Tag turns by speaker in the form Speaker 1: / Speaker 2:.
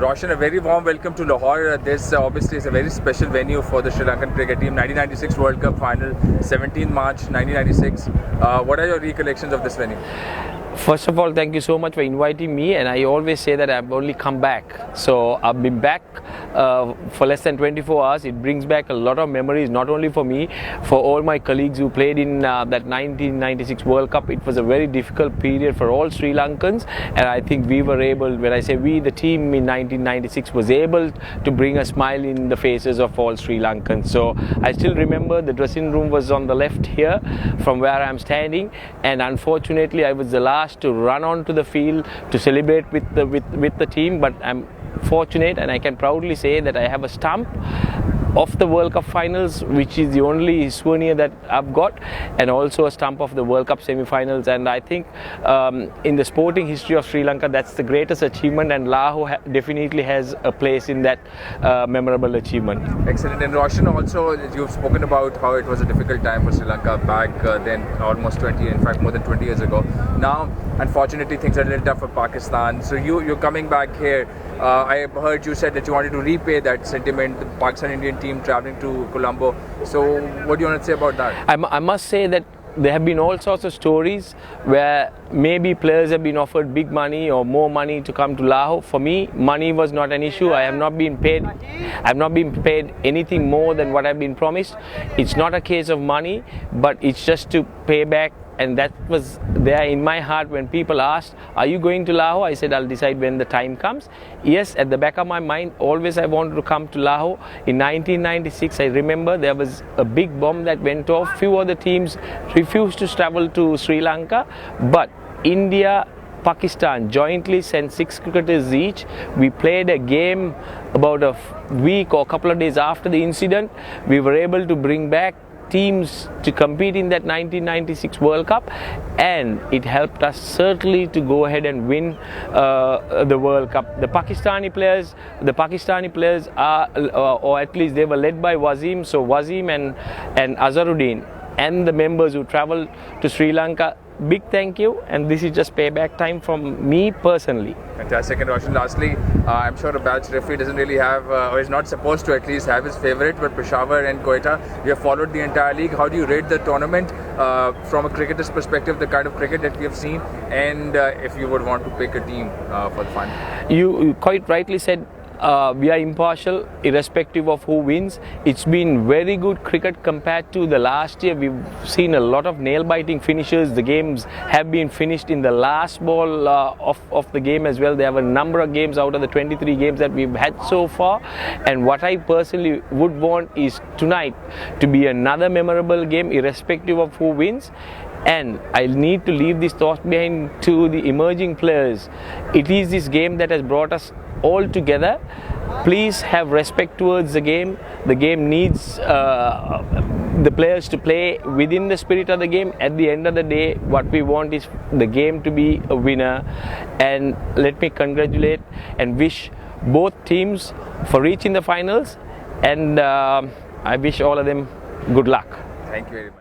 Speaker 1: Roshan, a very warm welcome to Lahore. This obviously is a very special venue for the Sri Lankan cricket team. 1996 World Cup final, 17 March 1996. What are your recollections of this venue?
Speaker 2: First of all, thank you so much for inviting me, and I always say that I've only come back. So I've been back for less than 24 hours. It brings back a lot of memories, not only for me, for all my colleagues who played in that 1996 World Cup. It was a very difficult period for all Sri Lankans, and I think we were able, when I say we, the team in 1996 was able to bring a smile in the faces of all Sri Lankans. So I still remember the dressing room was on the left here from where I'm standing, and unfortunately I was the last to run onto the field to celebrate with the team, but I'm fortunate and I can proudly say that I have a stump of the World Cup finals, which is the only souvenir that I've got, and also a stump of the World Cup semi-finals. And I think in the sporting history of Sri Lanka, that's the greatest achievement, and Lahore definitely has a place in that memorable achievement.
Speaker 1: Excellent. And Roshan, also you've spoken about how it was a difficult time for Sri Lanka back then, almost 20, in fact more than 20 years ago. Now, unfortunately, things are a little tough for Pakistan. So you're coming back here. I heard you said that you wanted to repay that sentiment, the Pakistan Indian team traveling to Colombo. So what do you want to say about that?
Speaker 2: I must say that there have been all sorts of stories where maybe players have been offered big money or more money to come to Lahore. For me, money was not an issue. I have not been paid anything more than what I've been promised. It's not a case of money, but it's just to pay back. And that was there in my heart when people asked, are you going to Lahore? I said, I'll decide when the time comes. Yes, at the back of my mind, always I wanted to come to Lahore. In 1996, I remember there was a big bomb that went off. Few other teams refused to travel to Sri Lanka, but India, Pakistan jointly sent 6 cricketers each. We played a game about a week or a couple of days after the incident. We were able to bring back teams to compete in that 1996 World Cup, and it helped us certainly to go ahead and win the World Cup. The Pakistani players are, or at least they were led by Wasim. So Wasim and Azharuddin and the members who travelled to Sri Lanka, big thank you, and this is just payback time from me personally.
Speaker 1: Fantastic. And Roshan, lastly, I'm sure a badge referee doesn't really have, or is not supposed to at least have his favourite, but Peshawar and Quetta, you have followed the entire league. How do you rate the tournament from a cricketer's perspective, the kind of cricket that we have seen, and if you would want to pick a team for the final?
Speaker 2: You quite rightly said, we are impartial irrespective of who wins. It's been very good cricket compared to the last year. We've seen a lot of nail-biting finishes. The games have been finished in the last ball of the game as well. There have a number of games out of the 23 games that we've had so far, and what I personally would want is tonight to be another memorable game irrespective of who wins. And I need to leave this thought behind to the emerging players. It is this game that has brought us all together. Please have respect towards the game. The game needs the players to play within the spirit of the game. At the end of the day, what we want is the game to be a winner. And let me congratulate and wish both teams for reaching the finals, and I wish all of them good luck.
Speaker 1: Thank you very much.